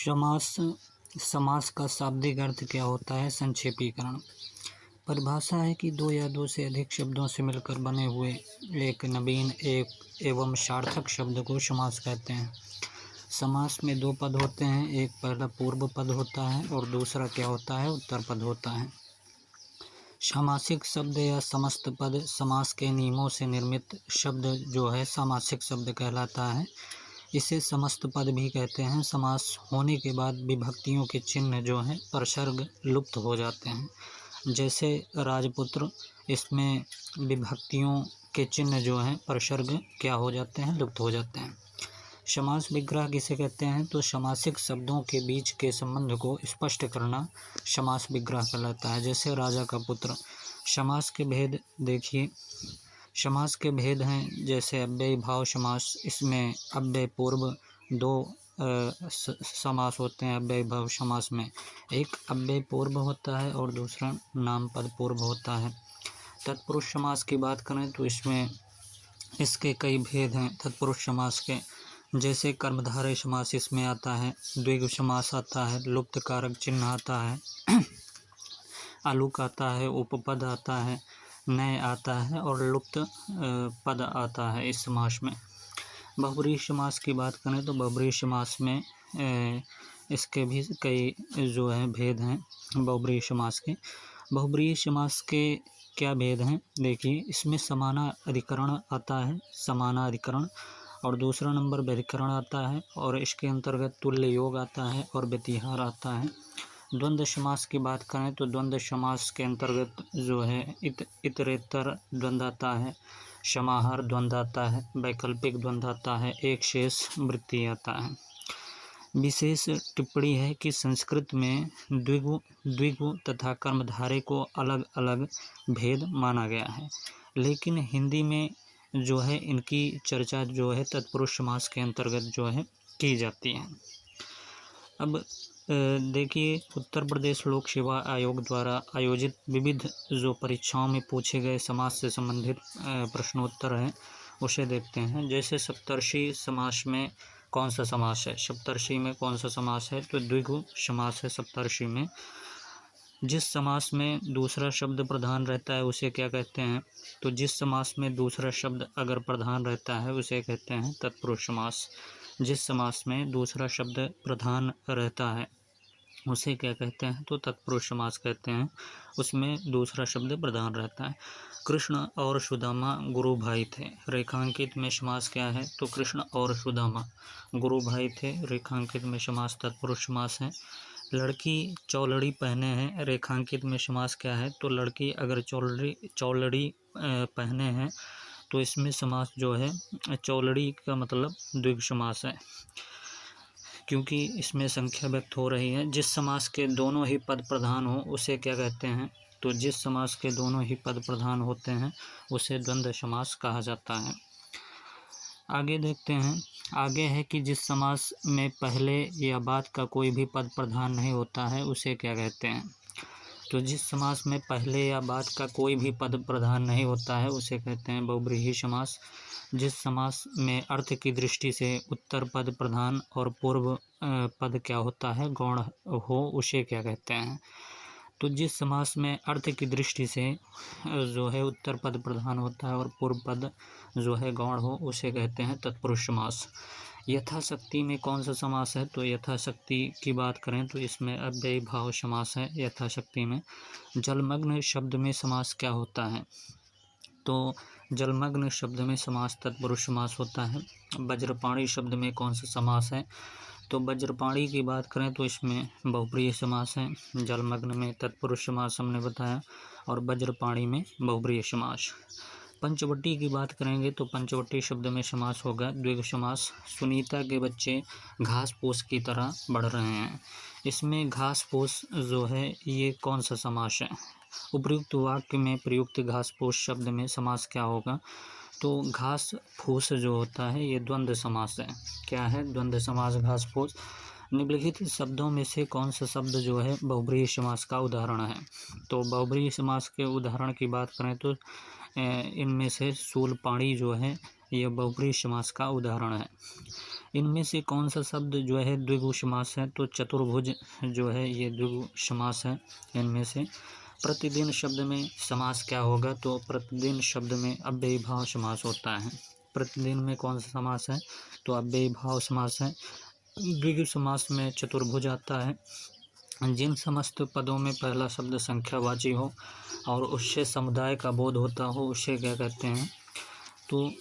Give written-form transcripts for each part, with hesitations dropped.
समास समास का शाब्दिक अर्थ क्या होता है? संक्षेपीकरण। परिभाषा है कि दो या दो से अधिक शब्दों से मिलकर बने हुए एक नवीन एक एवं सार्थक शब्द को समास कहते हैं। समास में दो पद होते हैं, एक पहला पूर्व पद होता है और दूसरा क्या होता है? उत्तर पद होता है। सामासिक शब्द या समस्त पद समास के नियमों से निर्मित शब्द जो है सामासिक शब्द कहलाता है। इसे समस्त पद भी कहते हैं। समास होने के बाद विभक्तियों के चिन्ह जो हैं परसर्ग लुप्त हो जाते हैं। जैसे राजपुत्र, इसमें विभक्तियों के चिन्ह जो हैं परसर्ग क्या हो जाते हैं? लुप्त हो जाते हैं। समास विग्रह किसे कहते हैं? तो समासिक शब्दों के बीच के संबंध को स्पष्ट करना समास विग्रह कहलाता है। जैसे राजा का पुत्र। समास के भेद देखिए, समास के भेद हैं जैसे अव्ययी भाव समास, इसमें अव्यय पूर्व दो समास होते हैं। अव्ययी भाव समास में एक अव्यय पूर्व होता है और दूसरा नाम पद पूर्व होता है। तत्पुरुष समास की बात करें तो इसमें इसके कई भेद हैं तत्पुरुष समास के, जैसे कर्मधारय समास इसमें आता है, द्विगु समास आता है, लुप्त कारक चिन्ह आता है, आलुक आता है, उपपद आता है, नय आता है और लुप्त पद आता है इस समास में। बहुब्रीहि समास की बात करें तो बहुब्रीहि समास में इसके भी कई जो है भेद हैं बहुब्रीहि समास के। बहुब्रीहि समास के क्या भेद हैं? देखिए, इसमें समानाधिकरण आता है, समानाधिकरण, और दूसरा नंबर व्यधिकरण आता है और इसके अंतर्गत तुल्य योग आता है और व्यतिहार आता है। द्वंद्व समास की बात करें तो द्वंद्व समास के अंतर्गत जो है इतरेतर द्वंद्व आता है, समाहार द्वंद्व आता है, वैकल्पिक द्वंद्व आता है, एक शेष वृत्ति आता है। विशेष टिप्पणी है कि संस्कृत में द्विगु तथा कर्मधारय को अलग अलग भेद माना गया है, लेकिन हिंदी में जो है इनकी चर्चा जो है तत्पुरुष समास के अंतर्गत जो है की जाती है। अब देखिए, उत्तर प्रदेश लोक सेवा आयोग द्वारा आयोजित विविध जो परीक्षाओं में पूछे गए समास से संबंधित प्रश्नोत्तर हैं उसे देखते हैं। जैसे सप्तर्षि समास में कौन सा समास है? सप्तर्षि में कौन सा समास है? तो द्विगु समास है सप्तर्षि में। जिस समास में दूसरा शब्द प्रधान रहता है उसे क्या कहते हैं? तो जिस समास में दूसरा शब्द अगर प्रधान रहता है उसे कहते हैं तत्पुरुष समास। जिस समास में दूसरा शब्द प्रधान रहता है उसे क्या कहते हैं? तो तत्पुरुष समास कहते हैं, उसमें दूसरा शब्द प्रधान रहता है। कृष्ण और सुदामा गुरु भाई थे, रेखांकित में समास क्या है? तो कृष्ण और सुदामा गुरु भाई थे, रेखांकित में समास तत्पुरुष समास है। लड़की चौलड़ी पहने हैं, रेखांकित में समास क्या है? तो लड़की अगर चौलड़ी पहने हैं तो इसमें समास जो है चौलड़ी का मतलब द्विगु समास है, क्योंकि इसमें संख्या व्यक्त हो रही है। जिस समास के दोनों ही पद प्रधान हो उसे क्या कहते हैं? तो जिस समास के दोनों ही पद प्रधान होते हैं उसे द्वंद्व समास कहा जाता है। आगे देखते हैं। आगे है कि जिस समास में पहले या बाद का कोई भी पद प्रधान नहीं होता है उसे क्या कहते हैं? तो जिस समास में पहले या बाद का कोई भी पद प्रधान नहीं होता है उसे कहते हैं बहुब्रीहि समास। जिस समास में अर्थ की दृष्टि से उत्तर पद प्रधान और पूर्व पद क्या होता है? गौण हो, उसे क्या कहते हैं? तो जिस समास में अर्थ की दृष्टि से जो है उत्तर पद प्रधान होता है और पूर्व पद जो है गौण हो उसे कहते हैं तत्पुरुष समास। यथाशक्ति में कौन सा समास है? तो यथाशक्ति की बात करें तो इसमें अव्ययी भाव समास है यथाशक्ति में। जलमग्न शब्द में समास क्या होता है? तो जलमग्न शब्द में समास तत्पुरुष समास होता है। वज्रपाणी शब्द में कौन सा समास है? तो वज्रपाणी की बात करें तो इसमें बहुब्रीहि समास है। जलमग्न में तत्पुरुष समास हमने बताया और वज्रपाणी में बहुब्रीहि समास। पंचवटी की बात करेंगे तो पंचवटी शब्द में समास होगा द्विगु समास। सुनीता के बच्चे घास फूस की तरह बढ़ रहे हैं, इसमें घास फूस जो है ये कौन सा समास है? उपयुक्त वाक्य में प्रयुक्त घास फूस शब्द में समास क्या होगा? तो घास फूस जो होता है ये द्वंद्व समास है। क्या है? द्वंद्व समास घास फूस। निम्नलिखित शब्दों में से कौन सा शब्द जो है बहुब्रीहि समास का उदाहरण है? तो बहुब्रीहि समास के उदाहरण की बात करें तो इनमें से शूलपाणी जो है ये बहुब्रीहि समास का उदाहरण है। इनमें से कौन सा शब्द जो है द्विगु समास है? तो चतुर्भुज जो है ये द्विगु समास है। इनमें से प्रतिदिन शब्द में समास क्या होगा? तो प्रतिदिन शब्द में अव्ययी भाव समास होता है। प्रतिदिन में कौन सा समास है? तो अव्ययी भाव समास है। द्विगु समास में चतुर्भुज आता है। जिन समस्त पदों में पहला शब्द संख्यावाची हो और उससे समुदाय का बोध होता हो उसे क्या कहते हैं? तो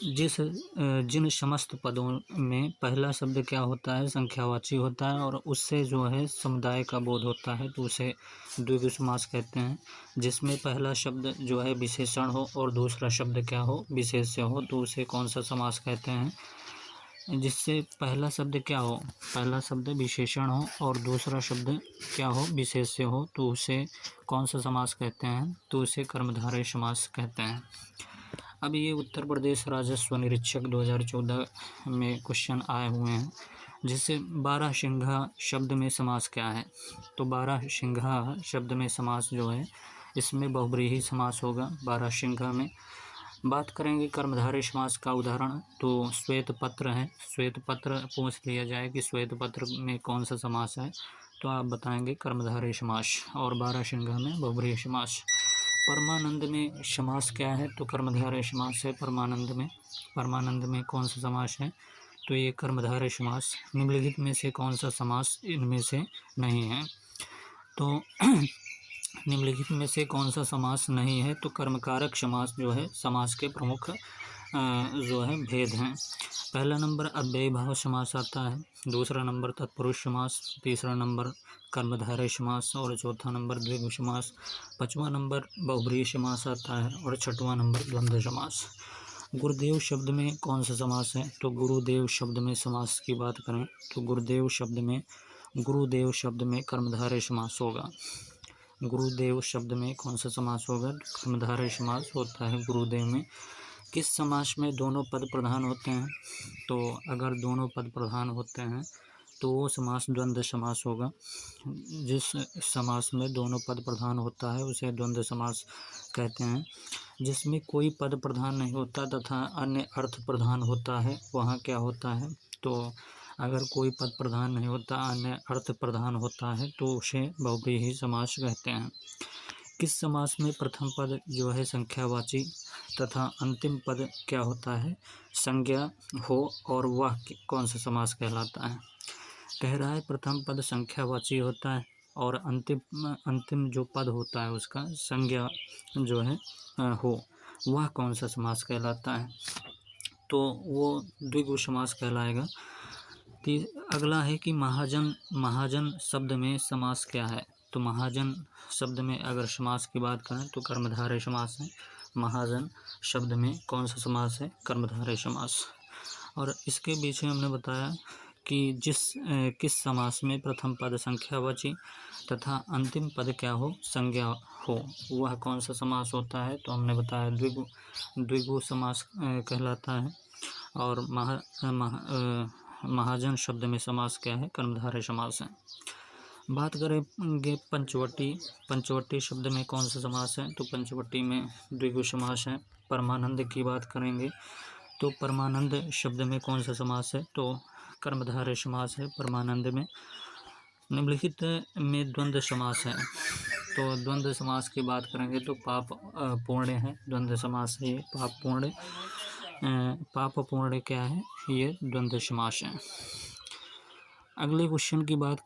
जिन समस्त पदों में पहला शब्द क्या होता है? संख्यावाची होता है और उससे जो है समुदाय का बोध होता है तो उसे द्विगु समास कहते हैं। जिसमें पहला शब्द जो है विशेषण हो और दूसरा शब्द क्या हो? विशेष्य हो तो उसे कौन सा समास कहते हैं? जिससे पहला शब्द क्या हो? पहला शब्द विशेषण हो और दूसरा शब्द क्या हो? विशेष्य हो तो उसे कौन सा समास कहते हैं? तो उसे कर्मधारय समास कहते हैं। अब ये उत्तर प्रदेश राजस्व निरीक्षक 2014 में क्वेश्चन आए हुए हैं। जैसे बारहसिंघा शब्द में समास क्या है? तो बारहसिंघा शब्द में समास जो है इसमें बहुब्रीहि समास होगा। बारहसिंघा में बात करेंगे कर्मधारय समास का उदाहरण तो श्वेत पत्र है। श्वेत पत्र पूछ लिया जाए कि श्वेत पत्र में कौन सा समास है तो आप बताएंगे कर्मधारय समास। और बारहसिंघा में बहुब्रीहि समास। परमानंद में समास क्या है? तो कर्मधारय समास है परमानंद में। परमानंद में कौन सा समास है? तो ये कर्मधारय समास। निम्नलिखित में से कौन सा समास इनमें से नहीं है? तो निम्नलिखित में से कौन सा समास नहीं है? तो कर्मकारक समास जो है समास के प्रमुख जो है भेद हैं। पहला नंबर अव्ययी भाव समास आता है, दूसरा नंबर तत्पुरुष समास, तीसरा नंबर कर्मधारय समास और चौथा नंबर द्विगु समास, पांचवा नंबर बहुब्रीहि समास आता है और छठवां नंबर द्वंद्व समास। गुरुदेव शब्द में कौन सा समास है? तो गुरुदेव शब्द में समास की बात करें तो गुरुदेव शब्द में कर्मधारय समास होगा। गुरुदेव शब्द में कौन सा समास होगा? कर्मधारय समास होता है गुरुदेव में। किस समास में दोनों पद प्रधान होते हैं? तो अगर दोनों पद प्रधान होते हैं तो वो समास द्वंद्व समास होगा। जिस समास में दोनों पद प्रधान होता है उसे द्वंद्व समास कहते हैं। जिसमें कोई पद प्रधान नहीं होता तथा अन्य अर्थ प्रधान होता है वहाँ क्या होता है? तो अगर कोई पद प्रधान नहीं होता अन्य अर्थ प्रधान होता है तो उसे बहुब्रीहि समास कहते हैं। किस समास में प्रथम पद जो है संख्यावाची तथा अंतिम पद क्या होता है? संज्ञा हो और वह कौन सा समास कहलाता है? कह रहा है प्रथम पद संख्यावाची होता है और अंतिम जो पद होता है उसका संज्ञा जो है हो, वह कौन सा समास कहलाता है? तो वो द्विगु समास कहलाएगा। अगला है कि महाजन शब्द में समास क्या है? तो महाजन शब्द में अगर समास की बात करें तो कर्मधारय समास है। महाजन शब्द में कौन सा समास है? कर्मधारय समास। और इसके पीछे हमने बताया कि किस समास में प्रथम पद संख्यावाची तथा अंतिम पद क्या हो? संज्ञा हो, वह कौन सा समास होता है? तो हमने बताया द्विगु समास कहलाता है। और महाजन शब्द में समास क्या है? कर्मधारय समास है। बात करेंगे पंचवटी शब्द में कौन सा समास है? तो पंचवटी में द्विगु समास है। परमानंद की बात करेंगे तो परमानंद शब्द में कौन सा समास है? तो कर्मधारय समास है परमानंद में। निम्नलिखित में द्वंद्व समास है। तो द्वंद्व समास की बात करेंगे तो पाप पूर्ण है द्वंद्व समास है। ये पाप पूर्ण क्या है? ये द्वंद्व समास है। अगले क्वेश्चन की बात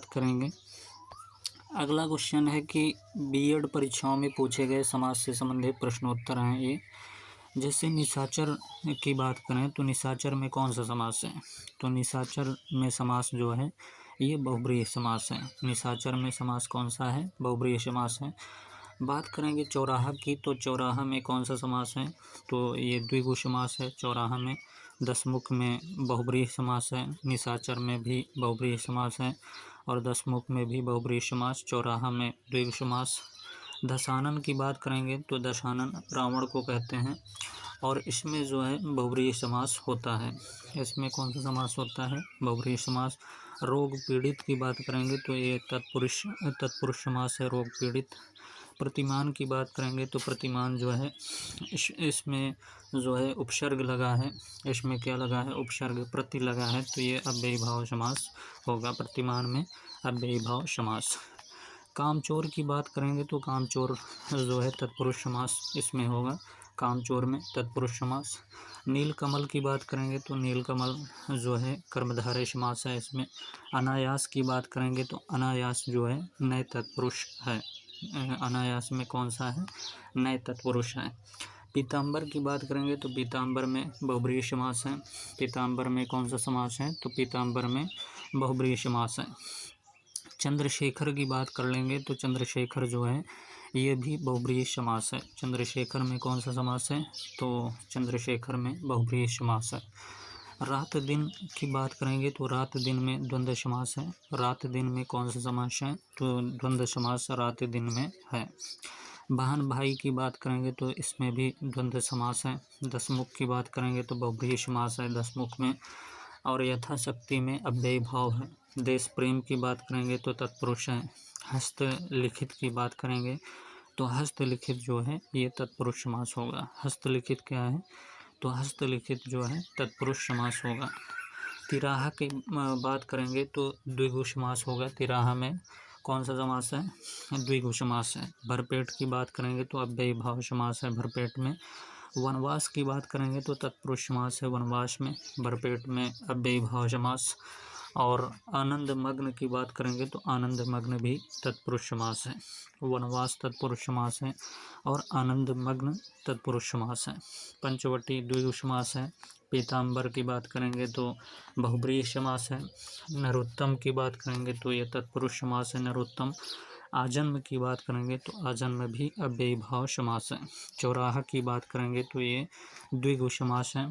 करेंगे। अगला क्वेश्चन है कि बीएड परीक्षाओं में पूछे गए समास से संबंधित प्रश्नोत्तर हैं ये। जैसे निशाचर की बात करें तो निशाचर में कौन सा समास है? तो निशाचर में समास जो है ये बहुब्रीहि समास है। निशाचर में समास कौन सा है? बहुब्रीहि समास है। बात करेंगे चौराहा की तो चौराहा में कौन सा समास है? तो ये द्विगु समास है चौराहा में। दसमुख में बहुब्रीहि समास है। निशाचर में भी बहुब्रीहि समास है और दसमुख में भी बहुब्रीहि समास। चौराहा में द्विगु समास। दशानन की बात करेंगे तो दशानन रावण को कहते हैं और इसमें जो है बहुब्रीहि समास होता है। इसमें कौन सा समास होता है? बहुब्रीहि समास। रोग पीड़ित की बात करेंगे तो ये तत्पुरुष समास है रोग पीड़ित। प्रतिमान की बात करेंगे तो प्रतिमान जो है इसमें जो है उपसर्ग लगा है, इसमें क्या लगा है, उपसर्ग प्रति लगा है, तो ये अव्ययी भाव समास होगा। प्रतिमान में अव्ययी भाव समास। कामचोर की बात करेंगे तो कामचोर जो है तत्पुरुष समास इसमें होगा, कामचोर में तत्पुरुष समास। नीलकमल की बात करेंगे तो नीलकमल जो है कर्मधारय समास है इसमें। अनायास की बात करेंगे तो अनायास जो है नए तत्पुरुष है, अनायास में कौन सा है, नए तत्पुरुष है। पीताम्बर की बात करेंगे तो पीताम्बर में बहुब्रीहि समास है। पीताम्बर में कौन सा समास है, तो पीताम्बर में बहुब्रीहि समास है। चंद्रशेखर की बात कर लेंगे तो चंद्रशेखर जो है ये भी बहुब्रीहि समास है। चंद्रशेखर में कौन सा समास है, तो चंद्रशेखर में बहुब्रीहि समास है। रात दिन की बात करेंगे तो रात दिन में द्वंद्व समास है। रात दिन में कौन सा समास है, तो द्वंद्व समास रात दिन में है। बहन भाई की बात करेंगे तो इसमें भी द्वंद्व समास है। दसमुख की बात करेंगे तो बहुब्रीहि समास है दसमुख में, और यथाशक्ति में अव्ययी भाव है। देश प्रेम की बात करेंगे तो तत्पुरुष है। हस्तलिखित की बात करेंगे तो हस्तलिखित जो है ये तत्पुरुष समास होगा। हस्तलिखित क्या है, तो हस्तलिखित जो है तत्पुरुष समास होगा। तिराहा की बात करेंगे तो द्विगु समास होगा। तिराहा में कौन सा समास है, द्विगु समास है। भरपेट की बात करेंगे तो अव्ययी भाव समास है भरपेट में। वनवास की बात करेंगे तो तत्पुरुष समास है वनवास में, भरपेट में अव्ययी भाव समास। और आनंद मग्न की बात करेंगे तो आनंद मग्न भी तत्पुरुष समास है। वनवास तत्पुरुष समास है और आनंद मग्न तत्पुरुष समास है। पंचवटी द्विगु समास है। पीताम्बर की बात करेंगे तो बहुब्रीहि समास है। नरोत्तम की बात करेंगे तो ये तत्पुरुष समास है नरोत्तम। आजन्म की बात करेंगे तो आजन्म भी अव्ययी भाव समास है। चौराहा की बात करेंगे तो ये द्विगु समास है।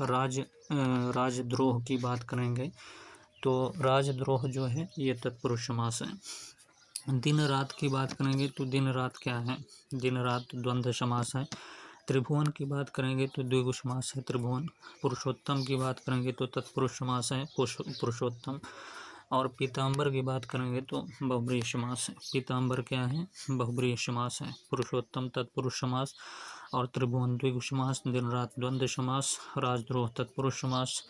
राजद्रोह की बात करेंगे तो राजद्रोह जो है ये तत्पुरुष समास है। दिन रात की बात करेंगे तो दिन रात क्या है, दिन रात द्वंद्व समास है। त्रिभुवन की बात करेंगे तो द्विगु समास है त्रिभुवन। पुरुषोत्तम की बात करेंगे तो तत्पुरुष समास है पुरुषोत्तम। और पीताम्बर की बात करेंगे तो बहुब्रीहि समास है। पीताम्बर क्या है, बहुब्रीहि समास है। पुरुषोत्तम तत्पुरुष समास और त्रिभुवन द्विगु समास। दिन रात द्वंद्व समास। राजद्रोह तत्पुरुष समास।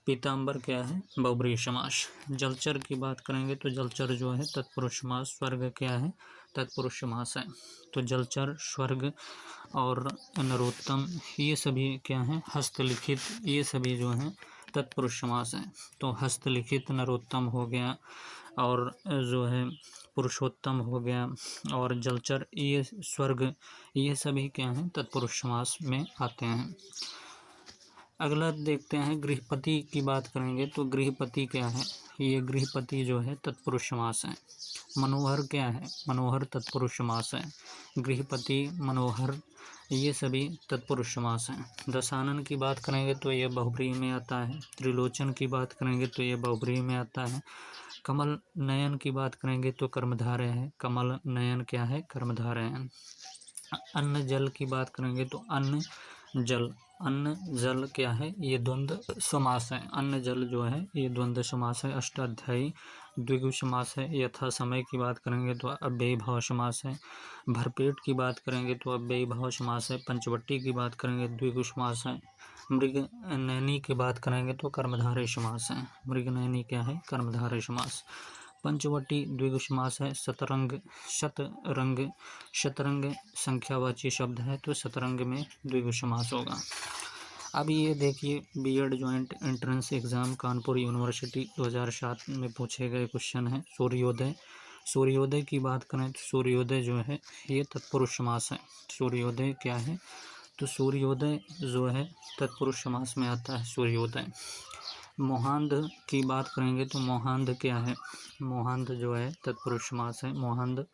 पीताम्बर क्या है, बहुब्रीहि समास। जलचर की बात करेंगे तो जलचर जो है तत्पुरुष समास। स्वर्ग क्या है, तत्पुरुष समास है। तो जलचर, स्वर्ग और नरोत्तम ये सभी क्या हैं, हस्तलिखित, ये सभी जो हैं तत्पुरुष समास है। तो हस्तलिखित नरोत्तम हो गया, और जो है पुरुषोत्तम हो गया, और जलचर, ये स्वर्ग, ये सभी क्या हैं, तत्पुरुष समास में आते हैं। अगला देखते हैं गृहपति की बात करेंगे तो गृहपति क्या है, ये गृहपति जो है तत्पुरुष समास है। मनोहर क्या है, मनोहर तत्पुरुष समास है। गृहपति, मनोहर, ये सभी तत्पुरुष समास हैं। दशानन की बात करेंगे तो ये बहुब्रीहि में आता है। त्रिलोचन की बात करेंगे तो ये बहुब्रीहि में आता है। कमल नयन की बात करेंगे तो कर्मधारय है। कमल नयन क्या है, कर्मधारय है। अन्न जल की बात करेंगे तो अन्न जल, अन्न जल क्या है, ये द्वंद्व समास है। अन्न जल जो है ये द्वंद्व समास है। अष्टाध्यायी द्विगु समास है। यथा समय की बात करेंगे तो अव्ययी भाव समास है। भरपेट की बात करेंगे तो अव्ययी भाव समास है। पंचवटी की बात करेंगे द्विगु समास है। मृगनयनी की बात करेंगे तो कर्मधारय समास है। मृगनयनी क्या है, कर्मधारय समास। पंचवटी द्विगु समास है। शतरंग, शतरंग, शतरंग संख्यावाची शब्द है तो शतरंग में द्विगु समास होगा। अब ये देखिए B Ed joint entrance exam Kanpur university 2007 में पूछे गए क्वेश्चन है। सूर्योदय, सूर्योदय की बात करें तो सूर्योदय जो है ये तत्पुरुष समास है। सूर्योदय क्या है, तो सूर्योदय जो है तत्पुरुष समास में आता है सूर्योदय। मोहांध की बात करेंगे तो मोहांध क्या है, मोहांध जो है तत्पुरुष समास है मोहांध,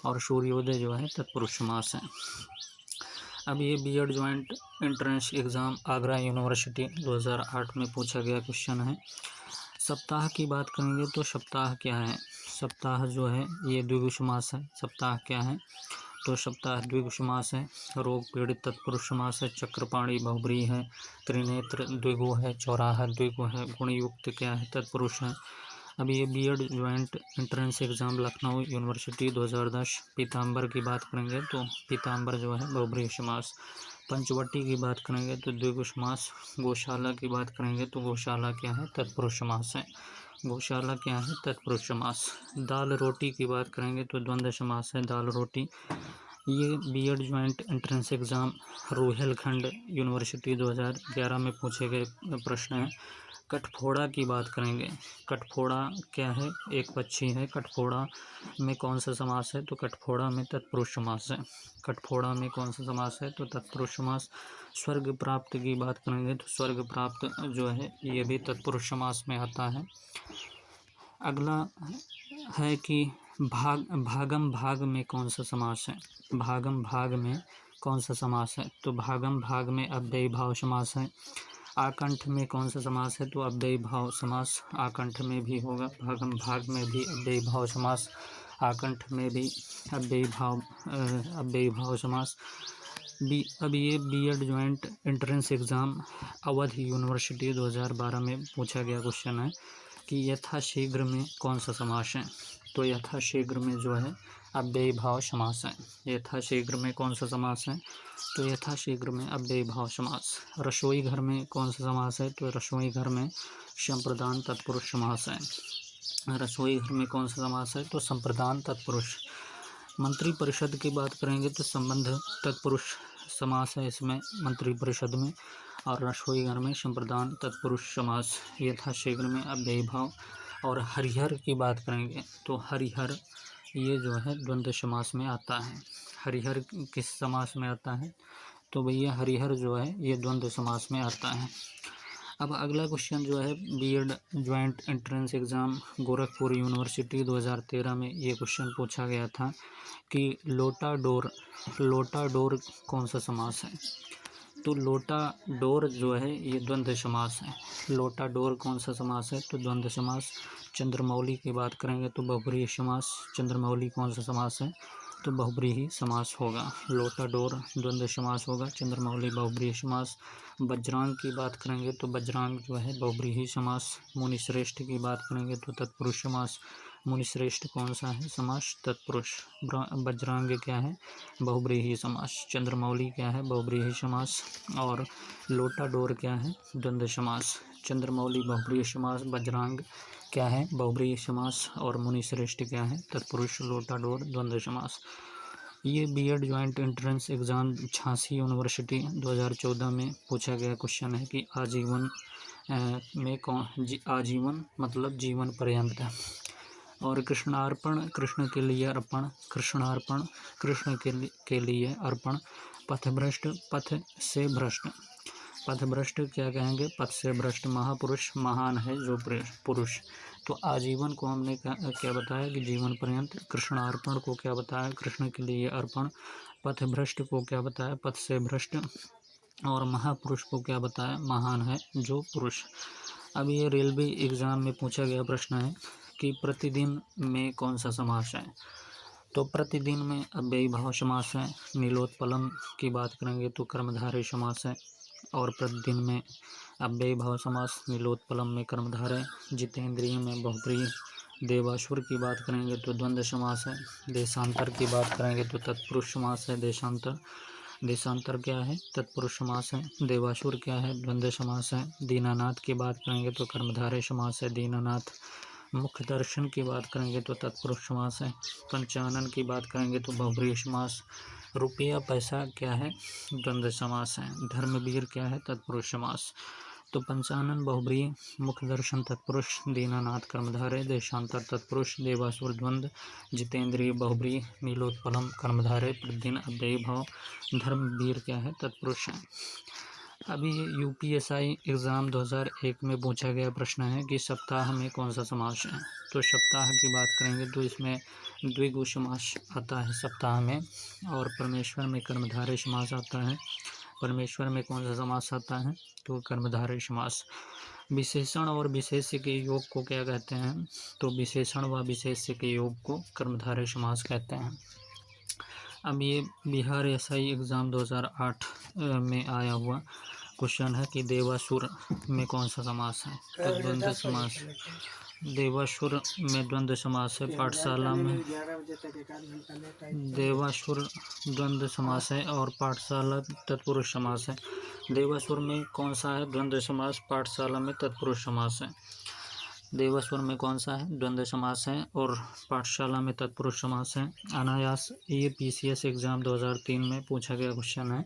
और सूर्योदय जो है तत्पुरुष समास है। अब ये B Ed joint entrance exam Agra university 2008 में पूछा गया क्वेश्चन है। सप्ताह की बात करेंगे तो सप्ताह क्या है, सप्ताह जो है ये द्विगु समास है। सप्ताह क्या है, तो सप्ताह द्विगु समास है। रोग पीड़ित तत्पुरुष समास है। चक्रपाणी बहुब्रीहि है। त्रिनेत्र द्विगु है। चौराहा द्विगु है। गुणयुक्त क्या है, तत्पुरुष है। अब ये B Ed joint entrance exam Lucknow university 2010। पीताम्बर की बात करेंगे तो पीताम्बर जो है बहुब्रीहि समास। पंचवटी की बात करेंगे तो द्विगु समास। गौशाला की बात करेंगे तो गौशाला क्या है, तत्पुरुष समास है। गौशाला क्या है, तत्पुरुष समास। दाल रोटी की बात करेंगे तो द्वंद्व समास है, दाल रोटी। ये B Ed joint entrance exam Rohilkhand university 2011 में पूछे गए प्रश्न हैं। कठफोड़ा की बात करेंगे। कठफोड़ा क्या है, एक पक्षी है। कठफोड़ा में कौन सा समास है, तो कठफोड़ा में तत्पुरुष समास है। कठफोड़ा में कौन सा समास है, तो तत्पुरुष समास। स्वर्ग प्राप्त की बात करेंगे तो स्वर्ग प्राप्त जो है ये भी तत्पुरुष समास में आता है। अगला है कि भागम भाग में कौन सा समास है। भागम भाग में कौन सा समास है, तो भागम भाग में अव्ययी भाव समास है। आकंठ में कौन सा समास है, तो अव्ययी भाव समास आकंठ में भी होगा। भागम भाग में भी अव्ययी भाव समास, आकंठ में भी अव्ययी भाव समास। अब ये B Ed joint entrance exam Awadh university 2012 में पूछा गया क्वेश्चन है कि यथाशीघ्र में कौन सा समास है, तो यथाशीघ्र में जो है अव्ययी भाव समास है। यथाशीघ्र में कौन सा समास है, तो यथाशीघ्र में अव्ययी भाव समास। रसोई घर में कौन सा समास है, तो रसोई घर में संप्रदान तत्पुरुष समास है। रसोई घर में कौन सा समास है, तो संप्रदान तत्पुरुष। मंत्री परिषद की बात करेंगे तो संबंध तत्पुरुष समास है इसमें मंत्री परिषद में, और रसोई घर में संप्रदान तत्पुरुष समास। यथाशीघ्र में अव्ययी भाव। और हरिहर की बात करेंगे तो हरिहर ये जो है द्वंद्व समास में आता है। हरिहर किस समास में आता है, तो भैया हरिहर जो है ये द्वंद्व समास में आता है। अब अगला क्वेश्चन जो है B Ed joint entrance exam Gorakhpur university 2013 में ये क्वेश्चन पूछा गया था कि लोटा डोर कौन सा समास है, तो लोटा डोर जो है ये द्वंद्व समास है। लोटा डोर कौन सा समास है, तो द्वंद्व समास। चंद्रमौली की बात करेंगे तो बहुब्रीहि समास। चंद्रमौली कौन सा समास है, तो बहुब्रीहि समास होगा। लोटा डोर द्वंद्व समास होगा, चंद्रमौली बहुब्रीहि समास। वज्रांग की बात करेंगे तो वज्रांग जो है बहुब्रीहि समास। मुनिश्रेष्ठ की बात करेंगे तो तत्पुरुष समास। मुनिश्रेष्ठ कौन सा है समास, तत्पुरुष। वज्रांग क्या है, बहुब्रीहि समास। चंद्रमौली क्या है, बहुब्रीहि समास। और लोटा डोर क्या है, द्वंद्व समास। चंद्रमौली बहुब्रीहि समास, वज्रांग क्या है, बहुब्रीहि समास, और मुनिश्रेष्ठ क्या है, तत्पुरुष। लोटा डोर द्वंद्व समास। ये B Ed joint entrance exam Jhansi university 2014 में पूछा गया क्वेश्चन है कि आजीवन में आजीवन मतलब जीवन पर्यंत। और कृष्णार्पण कृष्ण के लिए अर्पण, कृष्णार्पण कृष्ण के लिए अर्पण। पथभ्रष्ट पथ से भ्रष्ट, पथभ्रष्ट क्या कहेंगे, पथ से भ्रष्ट। महापुरुष महान है जो पुरुष। तो आजीवन को हमने क्या बताया कि जीवन पर्यंत। कृष्णार्पण को क्या बताया, कृष्ण के लिए अर्पण। पथभ्रष्ट को क्या बताया, पथ से भ्रष्ट। और महापुरुष को क्या बताया, महान है जो पुरुष। अब ये रेलवे एग्ज़ाम में पूछा गया प्रश्न है कि प्रतिदिन में कौन सा समास है, तो प्रतिदिन में अव्ययी भाव समास है। नीलोत्पलम की बात करेंगे तो कर्मधारय समास है। और प्रतिदिन में अव्ययी भाव समास, नीलोत्पलम में कर्मधारय। जितेंद्रिय में बहुब्रीहि। देवासुर की बात करेंगे तो द्वंद्व समास है। देशांतर की बात करेंगे तो तत्पुरुष समास है। देशांतर क्या है, तत्पुरुष समास है। देवासुर क्या है, द्वंद्व समास है। दीनानाथ की बात करेंगे तो कर्मधारय समास है, दीनानाथ। मुख्य दर्शन की बात करेंगे तो तत्पुरुष समास है। पंचानन की बात करेंगे तो बहुब्रीहि समास। रुपया पैसा क्या है, द्वंद्व समास है। धर्मवीर क्या है, तत्पुरुष समास। तो पंचानन बहुब्रीहि, मुख्य दर्शन तत्पुरुष, दीनानाथ कर्मधारय, देशांतर तत्पुरुष, देवासुर द्वंद्व, जितेंद्रिय बहुब्रीहि, नीलोत्पलम कर्मधारय, प्रतिदिन अव्ययी भाव, धर्मवीर क्या है, तत्पुरुष है। अभी यूपीएसआई एग्ज़ाम 2001 में पूछा गया प्रश्न है कि सप्ताह में कौन सा समास है, तो सप्ताह की बात करेंगे तो इसमें द्विगु समास आता है सप्ताह में। और परमेश्वर में कर्मधारय समास आता है। परमेश्वर में कौन सा समास आता है, तो कर्मधारय समास। विशेषण और विशेष्य के योग को क्या कहते हैं, तो विशेषण व विशेष्य के योग को कर्मधारय समास कहते हैं। अब ये बिहार एसआई एग्ज़ाम 2008 में आया हुआ क्वेश्चन है कि देवासुर में कौन सा समास है? तो द्वंद्व समास। देवासुर में द्वंद्व समास है। पाठशाला में देवासुर द्वंद्व समास है और पाठशाला तत्पुरुष समास है। देवासुर में कौन सा है? द्वंद्व समास। पाठशाला में तत्पुरुष समास है। देवासुर में कौन सा है? द्वंद्व समास है और पाठशाला में तत्पुरुष समास है। अनायास, ये पीसीएस एग्जाम 2003 में पूछा गया क्वेश्चन है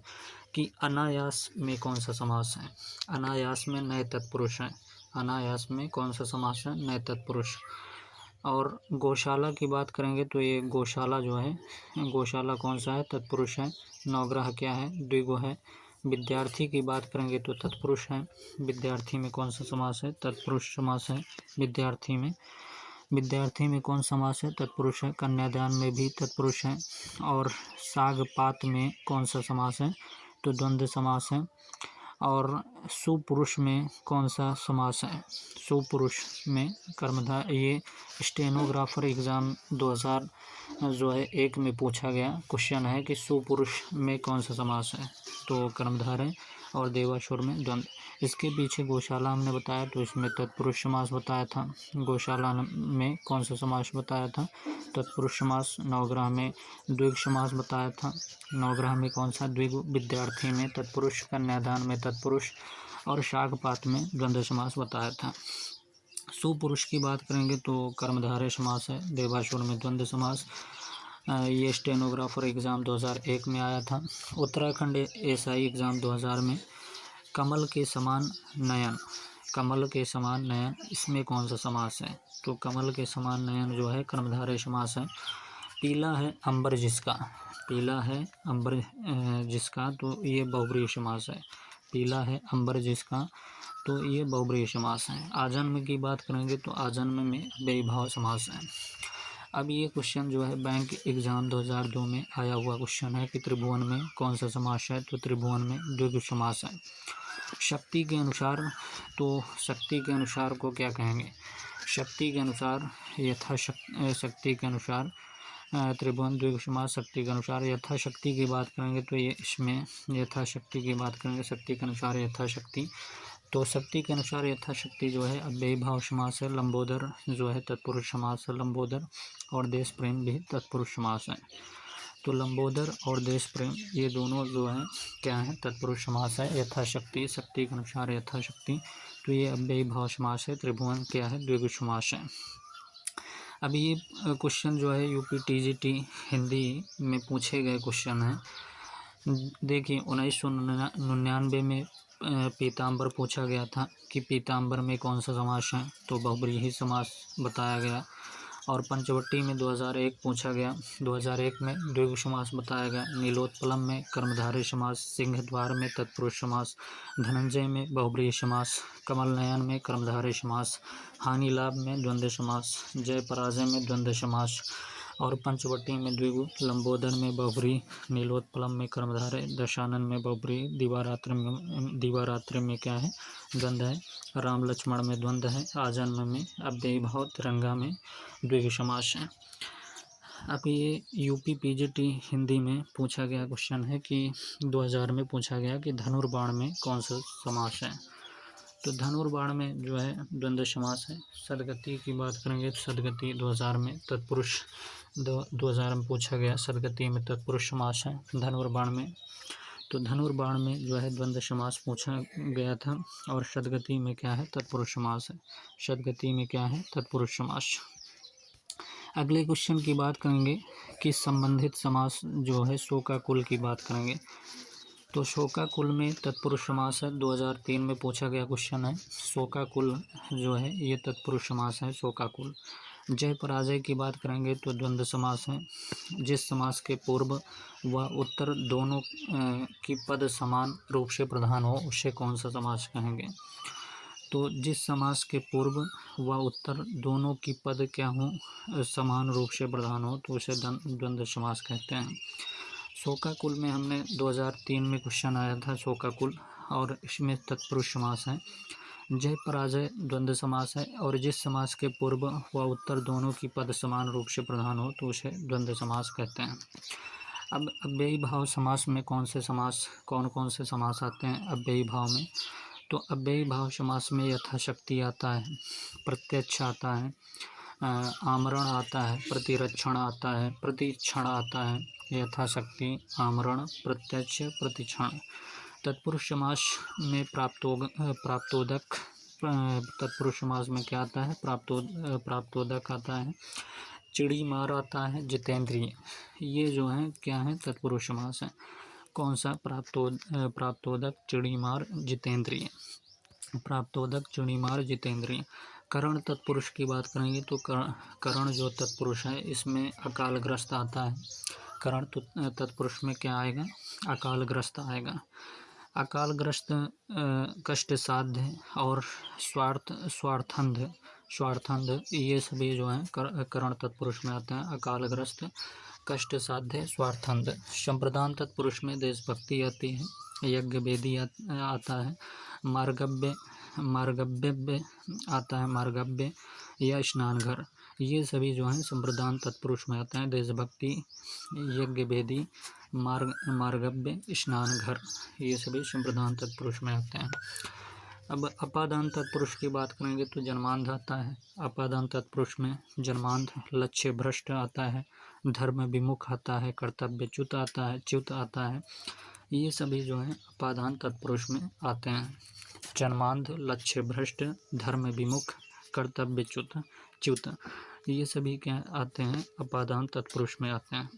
कि अनायास में कौन सा समास है? अनायास में नए तत्पुरुष है। अनायास में कौन सा समास है? नए तत्पुरुष। और गौशाला की बात करेंगे तो ये गौशाला जो है, गौशाला कौन सा है? तत्पुरुष है। नवग्रह क्या है? द्विगु है। विद्यार्थी की बात करेंगे तो तत्पुरुष है। विद्यार्थी में कौन सा समास है? तत्पुरुष समास है। विद्यार्थी में कौन समास है? तत्पुरुष है। कन्यादान में भी तत्पुरुष है। और सागपात में कौन सा समास है? तो द्वंद्व समास है। और सुपुरुष में कौन सा समास है? सुपुरुष में कर्मधार। ये स्टेनोग्राफर एग्ज़ाम 2001 में पूछा गया क्वेश्चन है कि सुपुरुष में कौन सा समास है? तो कर्मधार है। और देवासुर में द्वंद्व। इसके पीछे गौशाला हमने बताया तो इसमें तत्पुरुष समास बताया था। गौशाला में कौन सा समास बताया था? तत्पुरुष समास। नवग्रह में द्विगु समास बताया था। नवग्रह में कौन सा? द्विगु। विद्यार्थी में तत्पुरुष। कन्यादान में तत्पुरुष। और शाकपात में द्वंद्व समास बताया था। सुपुरुष की बात करेंगे तो कर्मधारय समास है। देवासुर में द्वंद्व समास। ये स्टेनोग्राफर एग्ज़ाम 2001 में आया था। उत्तराखंड एसआई एग्ज़ाम 2000 में कमल के समान नयन, कमल के समान नयन, इसमें कौन सा समास है? तो कमल के समान नयन जो है कर्मधारय समास है। पीला है अंबर जिसका, पीला है अंबर जिसका, तो ये बहुब्रीहि समास है। पीला है अंबर जिसका, तो ये बहुब्रीहि समास है। आजन्म की बात करेंगे तो आजन्म में बेभाव समास है। अब ये क्वेश्चन जो है बैंक एग्ज़ाम 2002 में आया हुआ क्वेश्चन है कि त्रिभुवन में कौन सा समास है? तो त्रिभुवन में द्विगु समास है। शक्ति के अनुसार, तो शक्ति के अनुसार को क्या कहेंगे? शक्ति के अनुसार, शक्ति के अनुसार त्रिभुवन द्विगु समास। शक्ति के अनुसार। यथाशक्ति की बात करेंगे तो ये इसमें यथाशक्ति की बात करेंगे, शक्ति के अनुसार यथाशक्ति। तो शक्ति के अनुसार यथाशक्ति जो है अव्ययी भाव समास है। लंबोदर जो है तत्पुरुष समास है। लंबोदर और देश प्रेम भी तत्पुरुष समास है। तो लंबोदर और देश प्रेम ये दोनों जो हैं क्या है? तत्पुरुष समास है। यथाशक्ति, शक्ति के अनुसार यथाशक्ति, तो ये अव्ययी भाव समास है। त्रिभुवन क्या है? द्विगु समास है। अब ये क्वेश्चन जो है यूपी टीजीटी हिंदी में पूछे गए क्वेश्चन हैं। देखिए 1999 में पीताम्बर पूछा गया था कि पीताम्बर में कौन सा समास है? तो बहुब्रीहि समास बताया गया। और पंचवटी में 2001 पूछा गया, 2001 में द्विगु समास बताया गया। नीलोत्पलम में कर्मधारय समास। सिंहद्वार में तत्पुरुष समास। धनंजय में बहुब्रीहि समास। कमल नयन में कर्मधारय समास। हानि लाभ में द्वंद्व समास। जय पराजय में द्वंद्व समास। और पंचवटी में द्विगु। लंबोदर में बहुब्रीहि। नीलोत्पलम में कर्मधारय। दशानन में बहुब्रीहि। दीवारात्रि में क्या है? द्वंद्व है। राम लक्ष्मण में द्वंद्व है। आजन्म में अव्ययी भाव। तिरंगा में द्विगु समास है। अब ये यूपी पीजीटी हिंदी में पूछा गया क्वेश्चन है कि 2000 में पूछा गया कि धनुर्बाण में कौन सा समास है? तो धनुर्बाण में जो है द्वंद्व समास है। सदगति की बात करेंगे तो सदगति 2000 में तत्पुरुष 2000 में पूछा गया। सदगति में तत्पुरुष समास है धनुर्बाण में। तो धनुर्बाण में जो है द्वंद्व समास पूछा गया था। और सदगति में क्या है? तत्पुरुष समास है। सदगति में क्या है? तत्पुरुष समास। अगले क्वेश्चन की बात करेंगे कि संबंधित समास जो है शोकाकुल की बात करेंगे। तो शोकाकुल में तत्पुरुष समास है। 2003 में पूछा गया क्वेश्चन है। शोकाकुल जो है ये तत्पुरुष समास है। शोकाकुल। जय पराजय की बात करेंगे तो द्वंद्व समास है। जिस समास के पूर्व व उत्तर दोनों की पद समान रूप से प्रधान हो उसे कौन सा समास कहेंगे? तो जिस समास के पूर्व व उत्तर दोनों की पद क्या हो? समान रूप से प्रधान हो तो उसे द्वंद्व समास कहते हैं। शोकाकुल में हमने 2003 में क्वेश्चन आया था शोकाकुल, और इसमें तत्पुरुष समास है। जय पराजय द्वंद्व समास है। और जिस समास के पूर्व व उत्तर दोनों की पद समान रूप से प्रधान हो तो उसे द्वंद्व समास कहते हैं। अब अव्ययी भाव समास में कौन कौन से समास आते हैं अव्ययी भाव में? तो अव्ययी भाव समास में यथाशक्ति आता है, प्रत्यक्ष आता है, आमरण आता है, प्रतिरक्षण आता है, प्रतिक्षण आता है। यथाशक्ति, आमरण, प्रत्यक्ष, प्रतिक्षण। तत्पुरुष समास में प्राप्तोदक तत्पुरुष समास में क्या आता है? प्राप्तोदक आता है, चिड़ी मार आता है, जितेंद्रिय। ये जो है क्या है? तत्पुरुष समास है। कौन सा? प्राप्तोदक, चिड़ी मार, जितेंद्रिय। प्राप्तोदक, चिड़ी मार, जितेंद्रिय। करण तत्पुरुष की बात करेंगे तो करण जो तत्पुरुष है इसमें अकालग्रस्त आता है। करण तत्पुरुष में क्या आएगा? अकालग्रस्त आएगा। अकालग्रस्त, कष्ट साध्य और स्वार्थंध ये सभी जो हैं करण तत्पुरुष में आते हैं। अकालग्रस्त, कष्ट साध्य, स्वार्थंध। संप्रदान तत्पुरुष में देशभक्ति आती है, यज्ञ वेदी आता है, मार्गव्य आता है, मार्गव्य या स्नान घर। ये सभी जो हैं संप्रदान तत्पुरुष में आते हैं। देशभक्ति, यज्ञ वेदी, मार्गव्य, स्नान घर, ये सभी संप्रदान तत्पुरुष में आते हैं। अब अपादान तत्पुरुष की बात करेंगे तो जन्मांध आता है। अपादान तत्पुरुष में जन्मांध, लक्ष्य भ्रष्ट आता है, धर्म विमुख आता है, कर्तव्यच्युत आता है, च्युत आता है। ये सभी जो हैं अपादान तत्पुरुष में आते हैं। जन्मांध, लक्ष्य भ्रष्ट, धर्म विमुख, कर्तव्यच्युत, च्युत, ये सभी क्या आते हैं? अपादान तत्पुरुष में आते हैं।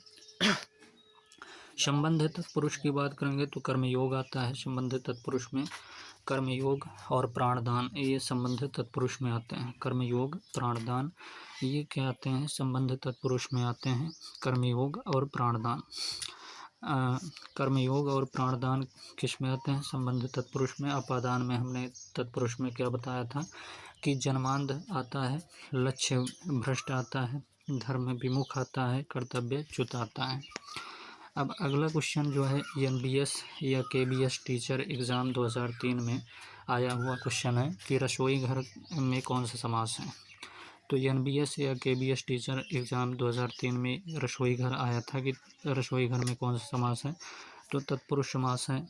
संबंध तत्पुरुष की बात करेंगे तो कर्मयोग आता है। संबंध तत्पुरुष में कर्मयोग और प्राणदान ये संबंध तत्पुरुष में आते हैं। कर्मयोग, प्राणदान ये क्या आते हैं? संबंध तत्पुरुष में आते हैं। कर्मयोग और प्राणदान। कर्मयोग और प्राणदान किस में आते हैं? संबंध तत्पुरुष में। अपादान में हमने तत्पुरुष में क्या बताया था कि जन्मांध आता है, लक्ष्य भ्रष्ट आता है, धर्म विमुख आता है, कर्तव्यच्युत आता है। अब अगला क्वेश्चन जो है NBS या KBS टीचर एग्ज़ाम 2003 में आया हुआ क्वेश्चन है कि रसोई घर में कौन सा समास है? तो NBS या KBS टीचर एग्ज़ाम 2003 में रसोई घर आया था कि रसोई घर में कौन सा समास है? तो तत्पुरुष समास है।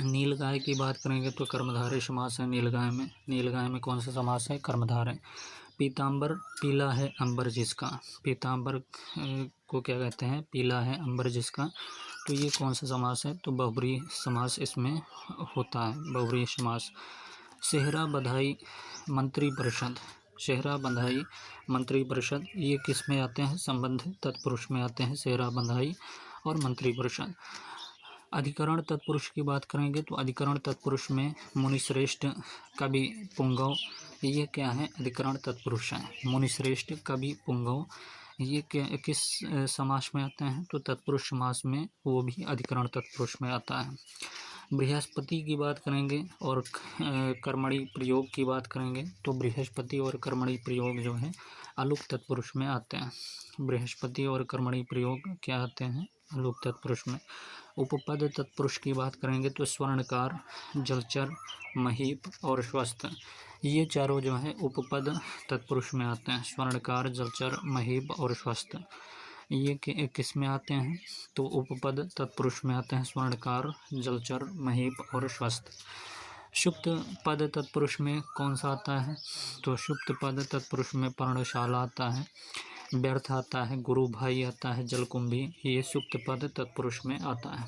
नीलगाय की बात करेंगे तो कर्मधारय समास है। नीलगाय में कौन सा समास है? कर्मधारय। पीतांबर, पीला है अंबर जिसका। पीतांबर को क्या कहते हैं? पीला है अंबर जिसका। तो ये कौन सा समास है? तो बहुब्रीहि समास इसमें होता है, बहुब्रीहि समास। सेहरा बधाई मंत्री परिषद, सेहरा बंधाई मंत्री परिषद ये किस में आते हैं? संबंध तत्पुरुष में आते हैं, सेहरा बंधाई और मंत्री परिषद। अधिकरण तत्पुरुष की बात करेंगे तो अधिकरण तत्पुरुष में मुनिश्रेष्ठ, कवि, पुंगव ये क्या है? अधिकरण तत्पुरुष है। मुनिश्रेष्ठ, कवि, पुंगव ये क्या किस समास में आते हैं? तो तत्पुरुष समास में, वो भी अधिकरण तत्पुरुष में आता है। बृहस्पति की बात करेंगे और कर्मणि प्रयोग की बात करेंगे तो बृहस्पति और कर्मणि प्रयोग जो है अलुक तत्पुरुष में आते हैं। बृहस्पति और कर्मणि प्रयोग क्या आते हैं? अलुक तत्पुरुष में। उपपद तत्पुरुष की बात करेंगे तो स्वर्णकार, जलचर, महीप और स्वस्थ ये चारों जो है उपपद तत्पुरुष में आते हैं। स्वर्णकार, जलचर, महीप और स्वस्थ ये किस में आते हैं? तो उपपद तत्पुरुष में आते हैं। स्वर्णकार, जलचर, महीप और स्वस्थ। सुप्त पद तत्पुरुष में कौन सा आता है? तो सुप्त पद तत्पुरुष में पर्णशाला आता है, व्यर्थ आता है, गुरु भाई आता है, जलकुंभी ये सुप्त पद तत्पुरुष में आता है।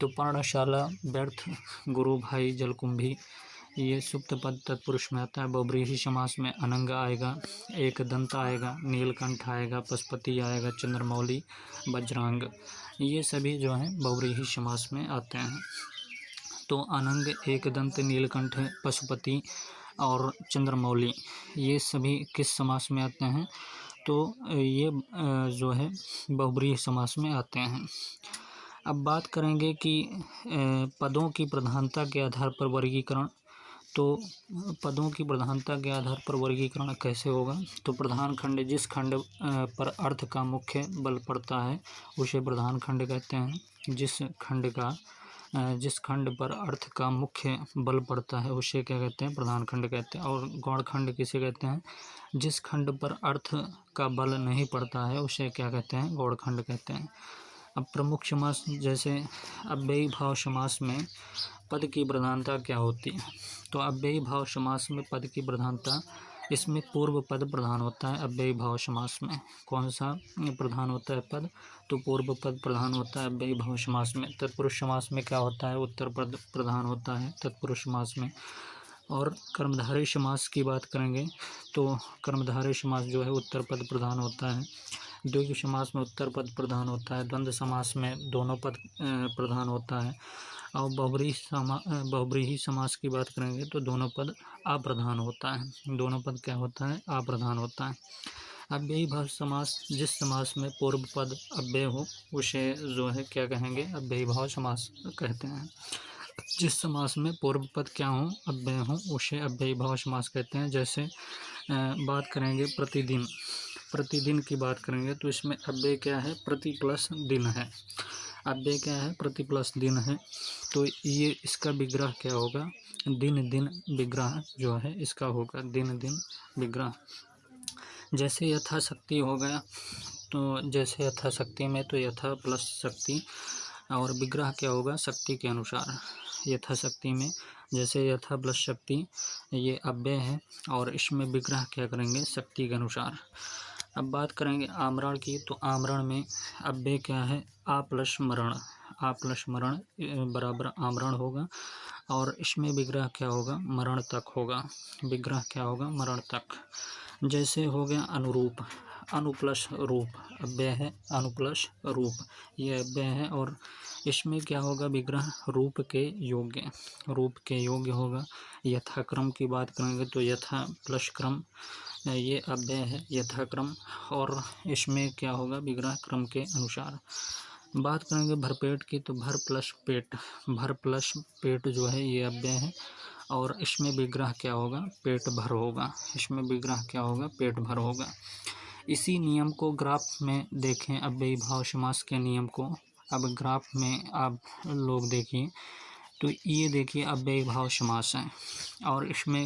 तो पर्णशाला, व्यर्थ, गुरु भाई, जलकुंभी ये सुप्त पद तत्पुरुष में आता है। बहुब्रीहि समास में अनंग आएगा, एक दंत आएगा, नीलकंठ आएगा, पशुपति आएगा, चंद्रमौली, वज्रांग ये सभी जो हैं बहुब्रीहि समास में आते हैं। तो अनंग, एक दंत, नीलकंठ, पशुपति और चंद्रमौली ये सभी किस समास में आते हैं? तो ये जो है बहुब्रीहि समास में आते हैं। अब बात करेंगे कि पदों की प्रधानता के आधार पर वर्गीकरण। तो पदों की प्रधानता के आधार पर वर्गीकरण कैसे होगा? तो प्रधान खंड, जिस खंड पर अर्थ का मुख्य बल पड़ता है उसे प्रधान खंड कहते हैं। जिस खंड पर अर्थ का मुख्य बल पड़ता है उसे क्या कहते हैं? प्रधान खंड कहते हैं। और गौण खंड किसे कहते हैं? जिस खंड पर अर्थ का बल नहीं पड़ता है उसे क्या कहते हैं? गौण खंड कहते हैं। अब प्रमुख समास जैसे अव्ययी भाव समास में पद की प्रधानता क्या होती है? तो अव्ययी भाव समास में पद की प्रधानता, इसमें पूर्व पद प्रधान होता है। अव्ययी भाव समास में कौन सा प्रधान होता है पद? तो पूर्व पद प्रधान होता है अव्ययी भाव समास में। तत्पुरुष समास में क्या होता है? उत्तर पद प्रधान होता है तत्पुरुष समास में। और कर्मधारय समास की बात करेंगे तो कर्मधारय समास जो है उत्तर पद प्रधान होता है। द्विगु समास में उत्तर पद प्रधान होता है। द्वंद्व समास में दोनों पद प्रधान होता है। और बहुब्रीहि समास की बात करेंगे तो दोनों पद अप्रधान होता है। दोनों पद क्या होता है? अप्रधान होता है। अव्ययी भाव समास, जिस समास में पूर्व पद अव्यय हो उसे जो है क्या कहेंगे? अव्ययी भाव समास कहते हैं। जिस समास में पूर्व पद क्या हो? अव्यय हो, उसे अव्ययी भाव समास कहते हैं। जैसे बात करेंगे प्रतिदिन, प्रतिदिन की बात करेंगे तो इसमें अव्यय क्या है? प्रति प्लस दिन है। अव्यय क्या है? प्रति प्लस दिन है। तो ये इसका विग्रह क्या होगा? दिन दिन विग्रह जो है इसका होगा दिन दिन विग्रह। जैसे यथाशक्ति हो गया, तो जैसे यथाशक्ति में तो यथा प्लस शक्ति और विग्रह क्या होगा? शक्ति के अनुसार। यथाशक्ति में जैसे यथा प्लस शक्ति ये अव्यय है और इसमें विग्रह क्या करेंगे? शक्ति के अनुसार। अब बात करेंगे आमरण की, तो आमरण में अव्यय क्या है? आ प्लस मरण। आ प्लस मरण बराबर आमरण होगा और इसमें विग्रह क्या होगा? मरण तक होगा। विग्रह क्या होगा? मरण तक। जैसे हो गया अनुरूप, अनु प्लस रूप अव्यय है। अनु प्लस रूप ये अव्यय है और इसमें क्या होगा? विग्रह रूप के योग्य, रूप के योग्य होगा। यथाक्रम की बात करेंगे तो यथा प्लस क्रम ये अव्यय है यथाक्रम और इसमें क्या होगा? विग्रह क्रम के अनुसार। बात करेंगे भरपेट की, तो भर प्लस पेट, भर प्लस पेट जो है ये अव्यय है और इसमें विग्रह क्या होगा? पेट भर होगा। इसमें विग्रह क्या होगा? पेट भर होगा। इसी नियम को ग्राफ में देखें, अव्ययी भाव समास के नियम को। अब ग्राफ में आप लोग देखिए तो ये देखिए अव्ययी भाव समास है और इसमें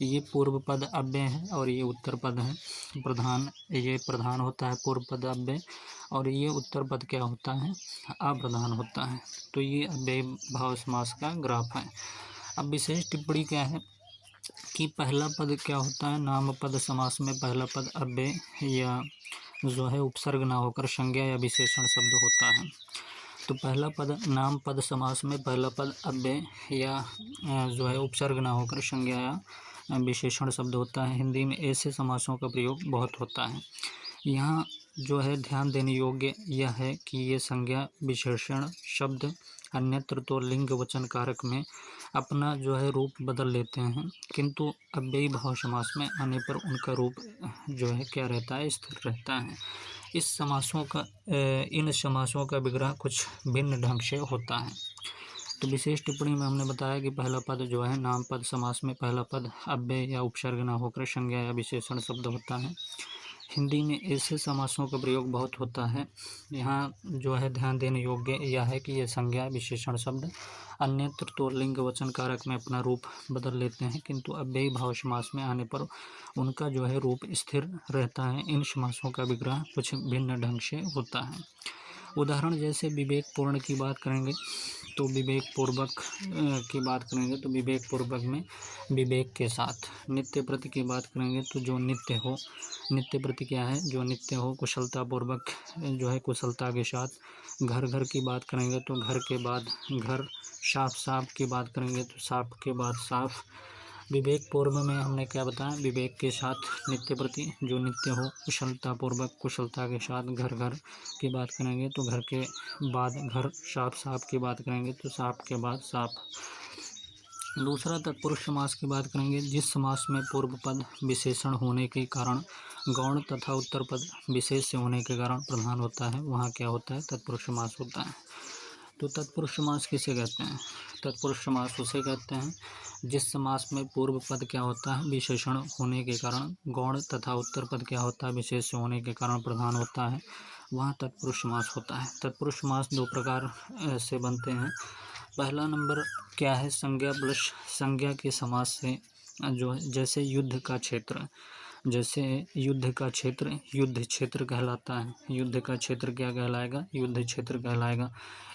ये पूर्व पद अव्यय है और ये उत्तर पद है प्रधान। ये प्रधान होता है पूर्व पद अव्यय और ये उत्तर पद क्या होता है? अप्रधान होता है। तो ये अव्ययी भाव समास का ग्राफ है। अब विशेष टिप्पणी क्या है कि पहला पद क्या होता है? नाम पद समास में पहला पद अव्यय या जो है उपसर्ग ना होकर संज्ञा या विशेषण शब्द होता है। तो पहला पद नाम पद समास में पहला पद अव्यय या जो है उपसर्ग ना होकर संज्ञा या विशेषण शब्द होता है। हिंदी में ऐसे समासों का प्रयोग बहुत होता है। यहाँ जो है ध्यान देने योग्य यह है कि ये संज्ञा विशेषण शब्द अन्यत्र तो लिंग वचन कारक में अपना जो है रूप बदल लेते हैं, किंतु अव्ययी भाव समास में आने पर उनका रूप जो है क्या रहता है? स्थिर रहता है। इन समासों का विग्रह कुछ भिन्न ढंग से होता है। तो विशेष टिप्पणी में हमने बताया कि पहला पद जो है नाम पद समास में पहला पद अव्यय या उपसर्ग न होकर संज्ञा या विशेषण शब्द होता है। हिंदी में ऐसे समासों का प्रयोग बहुत होता है। यहाँ जो है ध्यान देने योग्य यह है कि ये संज्ञा विशेषण शब्द अन्यत्र तो लिंग वचन कारक में अपना रूप बदल लेते हैं, किंतु अव्ययी भाव समास में आने पर उनका जो है रूप स्थिर रहता है। इन समासों का विग्रह कुछ भिन्न ढंग से होता है। उदाहरण जैसे विवेक पूर्ण की बात करेंगे तो विवेक पूर्वक की बात करेंगे तो विवेक पूर्वक में विवेक के साथ। नित्य प्रति की बात करेंगे तो जो नित्य हो, नित्य प्रति क्या है? जो नित्य हो। कुशलता पूर्वक जो है कुशलता के साथ। घर घर की बात करेंगे तो घर के बाद घर। साफ साफ की बात करेंगे तो साफ के बाद साफ। विवेक पूर्व में हमने क्या बताया? विवेक के साथ नित्य प्रति जो नित्य हो। कुशलता पूर्वक कुशलता के साथ। घर घर की बात करेंगे तो घर के बाद घर। साफ साफ की बात करेंगे तो साफ के बाद साफ। दूसरा तत्पुरुष समास की बात करेंगे। जिस समास में पूर्व पद विशेषण होने के कारण गौण तथा उत्तर पद विशेष से होने के कारण प्रधान होता है, वहाँ क्या होता है? तत्पुरुष समास होता है। तो तत्पुरुष समास किसे कहते हैं? तत्पुरुष समास उसे कहते हैं जिस समास में पूर्व पद क्या होता है? विशेषण होने के कारण गौण तथा उत्तर पद क्या होता है? विशेष से होने के कारण प्रधान होता है, वहाँ तत्पुरुष समास होता है। तत्पुरुष समास दो प्रकार से बनते हैं। पहला नंबर क्या है? संज्ञा प्लस संज्ञा के समास से जो जैसे युद्ध का क्षेत्र। जैसे युद्ध का क्षेत्र युद्ध क्षेत्र कहलाता है। युद्ध का क्षेत्र क्या कहलाएगा? युद्ध क्षेत्र कहलाएगा।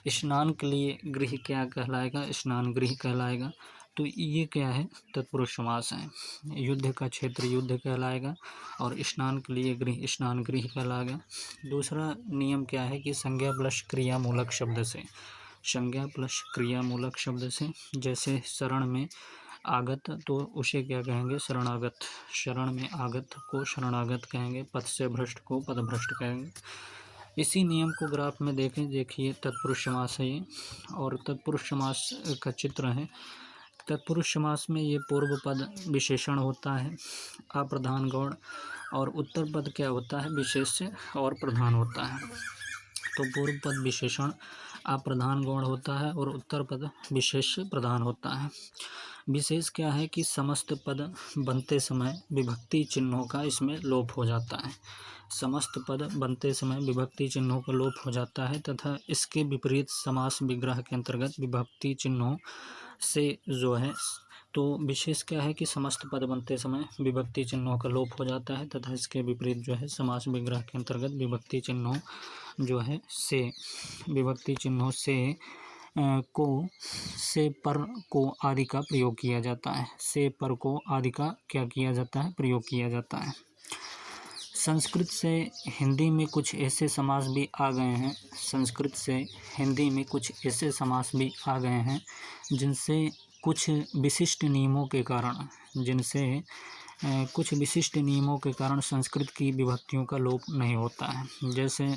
स्नान के लिए गृह क्या कहलाएगा? स्नान गृह कहलाएगा। तो ये क्या है? तत्पुरुष समास है। युद्ध का क्षेत्र युद्ध कहलाएगा और स्नान के लिए गृह स्नान गृह कहलाएगा। दूसरा नियम क्या है कि संज्ञा प्लस क्रियामूलक शब्द से, संज्ञा प्लस क्रियामूलक शब्द से, जैसे शरण में आगत तो उसे क्या कहेंगे? शरणागत। शरण में आगत को शरणागत कहेंगे। पथ से भ्रष्ट को पथभ्रष्ट कहेंगे। इसी नियम को ग्राफ में देखें, देखिए तत्पुरुष समास है ये, और तत्पुरुष समास का चित्र है। तत्पुरुष समास में ये पूर्व पद विशेषण होता है अप्रधान गौण, और उत्तर पद क्या होता है? विशेष्य और प्रधान होता है। तो पूर्व पद विशेषण अप्रधान गौण होता है और उत्तर पद विशेष्य प्रधान होता है। विशेष क्या है कि समस्त पद बनते समय विभक्ति चिन्हों का इसमें लोप हो जाता है। समस्त पद बनते समय विभक्ति चिन्हों का लोप हो जाता है तथा इसके विपरीत समास विग्रह के अंतर्गत विभक्ति चिन्हों से जो है, तो विशेष क्या है कि समस्त पद बनते समय विभक्ति चिन्हों का लोप हो जाता है तथा इसके विपरीत जो है समास विग्रह के अंतर्गत विभक्ति चिन्हों जो है से, विभक्ति चिन्हों से को से पर को आदि का प्रयोग किया जाता है। से पर को आदि का क्या किया जाता है? प्रयोग किया जाता है। संस्कृत से हिंदी में कुछ ऐसे समास भी आ गए हैं, संस्कृत से हिंदी में कुछ ऐसे समास भी आ गए हैं जिनसे कुछ विशिष्ट नियमों के कारण, कुछ विशिष्ट नियमों के कारण संस्कृत की विभक्तियों का लोप नहीं होता है। जैसे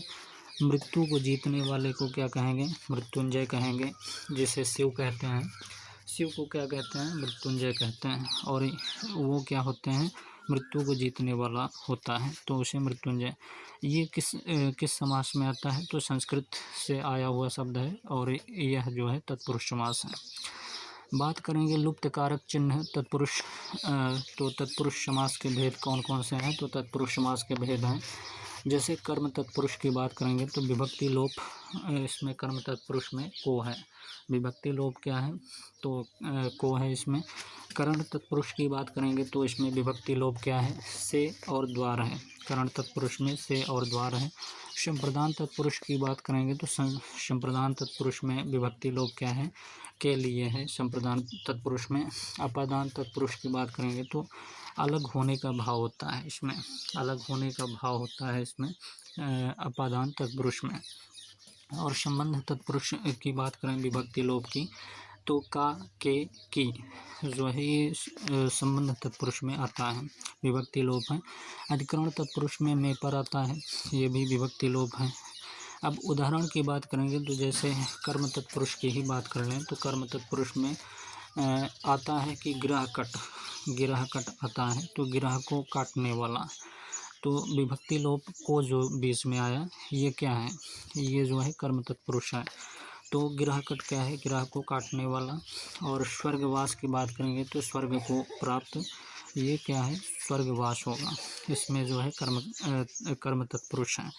मृत्यु को जीतने वाले को क्या कहेंगे? मृत्युंजय कहेंगे। जैसे शिव कहते हैं, शिव को क्या कहते हैं? मृत्युंजय कहते हैं। और वो क्या होते हैं? मृत्यु को जीतने वाला होता है, तो उसे मृत्युंजय। ये किस समास में आता है? तो संस्कृत से आया हुआ शब्द है और यह जो है तत्पुरुष समास है। बात करेंगे लुप्त कारक चिन्ह तत्पुरुष, तो तत्पुरुष समास के भेद कौन कौन से हैं? तो तत्पुरुष समास के भेद हैं। जैसे कर्म तत्पुरुष की बात करेंगे तो विभक्ति लोप, इसमें कर्म तत्पुरुष में को है। विभक्ति लोप क्या है? तो को है इसमें। करण तत्पुरुष की बात करेंगे तो इसमें विभक्ति लोप क्या है? से और द्वार है। करण तत्पुरुष में से और द्वार है। संप्रदान तत्पुरुष की बात करेंगे तो संप्रदान तत्पुरुष में विभक्ति लोप क्या है? के लिए है संप्रदान तत्पुरुष में। अपादान तत्पुरुष की बात करेंगे तो अलग होने का भाव होता है इसमें, अलग होने का भाव होता है इसमें अपादान तत्पुरुष में। और संबंध तत्पुरुष की बात करें विभक्ति लोप की तो का, के, की जो है ये संबंध तत्पुरुष में आता है, विभक्ति लोप है। अधिकरण तत्पुरुष में पर आता है, ये भी विभक्ति लोप है। अब उदाहरण की बात करेंगे तो जैसे कर्म तत्पुरुष की ही बात कर लें तो कर्म तत्पुरुष में आता है कि गिरह कट आता है, तो गिरह को काटने वाला। तो विभक्ति लोप को जो बीच में आया ये क्या है? ये जो है कर्म तत्पुरुष है। तो गिरह कट क्या है? गिरह को काटने वाला। और स्वर्गवास की बात करेंगे तो स्वर्ग को प्राप्त, ये क्या है? स्वर्गवास होगा। इसमें जो है कर्म तत्पुरुष है।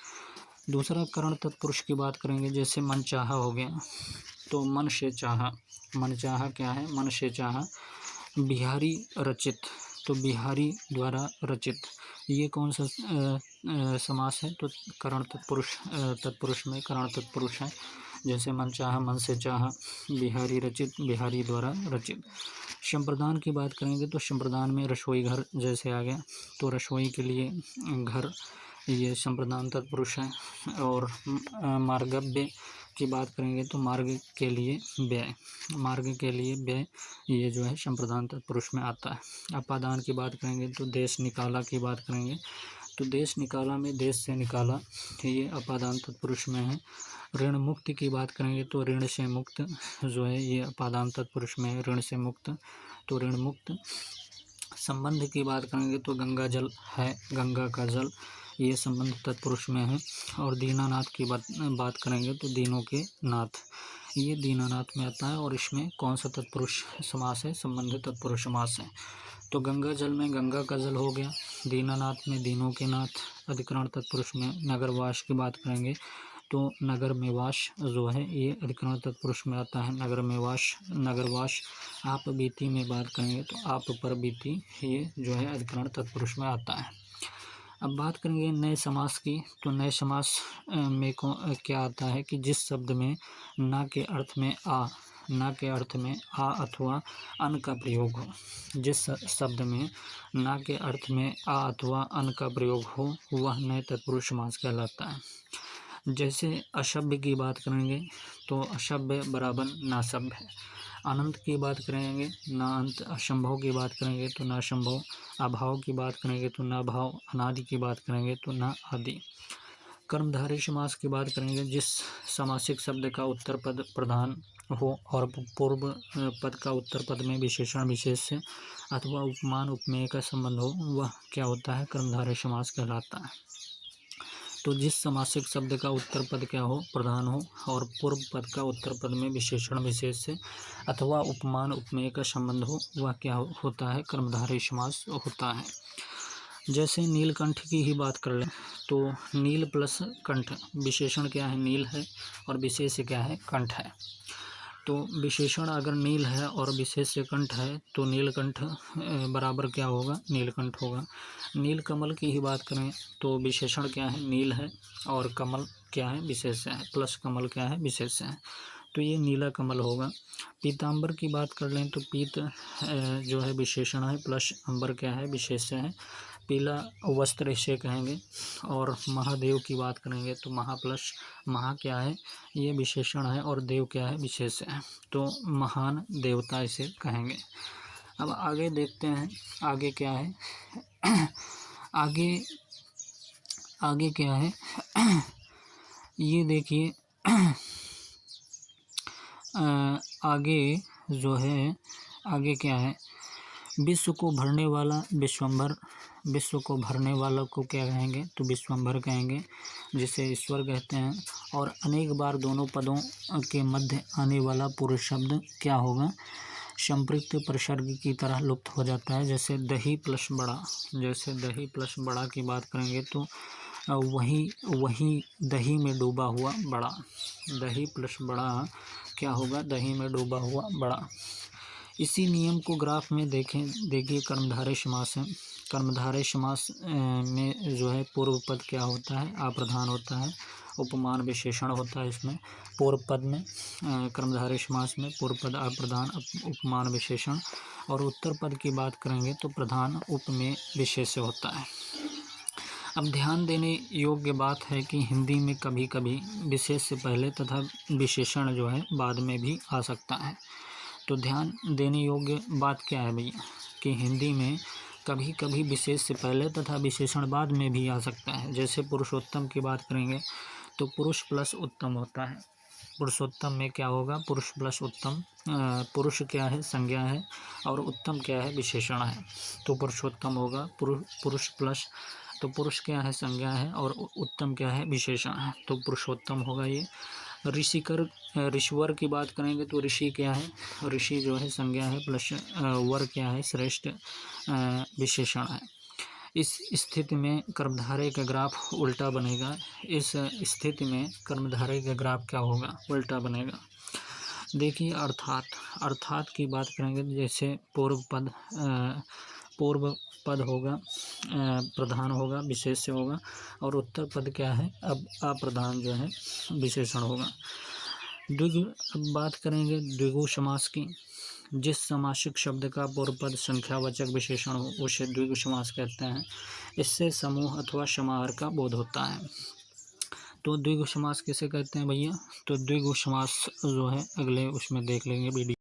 दूसरा करण तत्पुरुष की बात करेंगे, जैसे मन चाहा हो गया तो मन से चाहा, मन चाहा क्या है? मन से चाहा। बिहारी रचित, तो बिहारी द्वारा रचित, ये कौन सा समास है? तो करण तत्पुरुष में करण तत्पुरुष है। जैसे मन चाहा, मन से चाहा, बिहारी रचित, बिहारी द्वारा रचित। संप्रदान की बात करेंगे तो संप्रदान में रसोई घर जैसे आ गया, तो रसोई के लिए घर, ये संप्रदान तत्पुरुष है। और मार्गव्य की बात करेंगे तो मार्ग के लिए व्यय, मार्ग के लिए व्यय, ये जो है संप्रदान तत्पुरुष में आता है। अपादान की बात करेंगे तो देश निकाला की बात करेंगे तो देश निकाला में देश से निकाला, ये अपादान तत्पुरुष में है। ऋण मुक्ति की बात करेंगे तो ऋण से मुक्त जो है ये अपादान तत्पुरुष में है, ऋण से मुक्त, तो ऋण मुक्त। संबंध की बात करेंगे तो गंगा जल है, गंगा का जल, ये संबंध तत्पुरुष में है। और दीनानाथ की बात करेंगे तो दीनों के नाथ, ये दीनानाथ में आता है। और इसमें कौन सा तत्पुरुष समास है? संबंध तत्पुरुष समास है। तो गंगा जल में गंगा का जल हो गया, दीनानाथ में दीनों के नाथ। अधिकरण तत्पुरुष में नगरवास की बात करेंगे तो नगर में वास जो है ये अधिकरण तत्पुरुष में आता है। नगर में वास, नगरवास। आप बीती में बात करेंगे तो आप पर बीती, ये जो है अधिकरण तत्पुरुष में आता है। अब बात करेंगे नए समास की, तो नए समास में क्या आता है कि जिस शब्द में ना के अर्थ में आ अथवा अन का प्रयोग हो। जिस शब्द में ना के अर्थ में आ अथवा अन का प्रयोग हो वह नए तत्पुरुष समास कहलाता है। जैसे असभ्य की बात करेंगे तो असभ्य बराबर नासभ्य है। अनंत की बात करेंगे ना अंत। असंभव की बात करेंगे तो ना संभव। अभाव की बात करेंगे तो ना भाव। अनादि की बात करेंगे तो ना आदि। कर्मधारय समास की बात करेंगे जिस समासिक शब्द का उत्तर पद प्रधान हो और पूर्व पद का उत्तर पद में विशेषण विशेष से अथवा उपमान उपमेय का संबंध हो वह क्या होता है, कर्मधारय समास कहलाता है। तो जिस समासिक शब्द का उत्तर पद क्या हो, प्रधान हो और पूर्व पद का उत्तर पद में विशेषण विशेष से अथवा उपमान उपमेय का संबंध हो वह क्या होता है, कर्मधारय समास होता है। जैसे नीलकंठ की ही बात कर लें तो नील प्लस कंठ, विशेषण क्या है, नील है और विशेष क्या है, कंठ है। तो विशेषण अगर नील है और विशेष से कंठ है तो नीलकंठ बराबर क्या होगा, नीलकंठ होगा। नील कमल की ही बात करें तो विशेषण क्या है, नील है और कमल क्या है, विशेष है, प्लस कमल क्या है, विशेष है, तो ये नीला कमल होगा। पीतांबर की बात कर लें तो पीत जो है विशेषण है प्लस अंबर क्या है, विशेष है। पीला वस्त्र इसे कहेंगे। और महादेव की बात करेंगे तो महा प्लस महा क्या है, ये विशेषण है और देव क्या है, विशेष है, तो महान देवता इसे कहेंगे। अब आगे देखते हैं आगे क्या है आगे क्या है ये देखिए आगे जो है आगे क्या है, विश्व को भरने वाला विश्वंभर। विश्व को भरने वाला को क्या कहेंगे, तो विश्वंभर कहेंगे, जिसे ईश्वर कहते हैं। और अनेक बार दोनों पदों के मध्य आने वाला पुरुष शब्द क्या होगा, संपृक्त प्रसर्ग की तरह लुप्त हो जाता है। जैसे दही प्लस बड़ा, जैसे दही प्लस बड़ा की बात करेंगे तो वही दही में डूबा हुआ बड़ा। दही प्लस बड़ा क्या होगा, दही में डूबा हुआ बड़ा। इसी नियम को ग्राफ में देखिए कर्मधारय समास है। कर्मधारय समास में जो है पूर्व पद क्या होता है, अप्रधान होता है, उपमान विशेषण होता है इसमें पूर्व पद में। कर्मधारय समास में पूर्व पद अप्रधान उपमान विशेषण, और उत्तर पद की बात करेंगे तो प्रधान उपमेय विशेष होता है। अब ध्यान देने योग्य बात है कि हिंदी में कभी कभी विशेष से पहले तथा विशेषण जो है बाद में भी आ सकता है। तो ध्यान देने योग्य बात क्या है भैया, कि हिंदी में कभी कभी विशेष से पहले तथा विशेषण बाद में भी आ सकता है। जैसे पुरुषोत्तम की बात करेंगे तो पुरुष प्लस उत्तम होता है। पुरुषोत्तम में क्या होगा, पुरुष प्लस उत्तम। पुरुष क्या है, संज्ञा है, और उत्तम क्या है, विशेषण है, तो पुरुषोत्तम होगा। पुरुष प्लस, तो पुरुष क्या है, संज्ञा है, और उत्तम क्या है, विशेषण है, तो पुरुषोत्तम होगा ये। ऋषिवर की बात करेंगे तो ऋषि क्या है, ऋषि जो है संज्ञा है प्लस वर क्या है, श्रेष्ठ विशेषण है। इस स्थिति में कर्मधारय का ग्राफ उल्टा बनेगा। इस स्थिति में कर्मधारय का ग्राफ क्या होगा, उल्टा बनेगा। देखिए अर्थात की बात करेंगे जैसे पूर्व पद होगा प्रधान होगा, विशेष से होगा, और उत्तर पद क्या है, अब अप्रधान जो है विशेषण होगा। अब बात करेंगे द्विगु समास की। जिस समासिक शब्द का पूर्व पद संख्यावाचक विशेषण हो उसे द्विगु समास कहते हैं। इससे समूह अथवा समाहार का बोध होता है। तो द्विगु समास किसे कहते हैं भैया, तो द्विगु समास जो है अगले उसमें देख लेंगे वीडियो।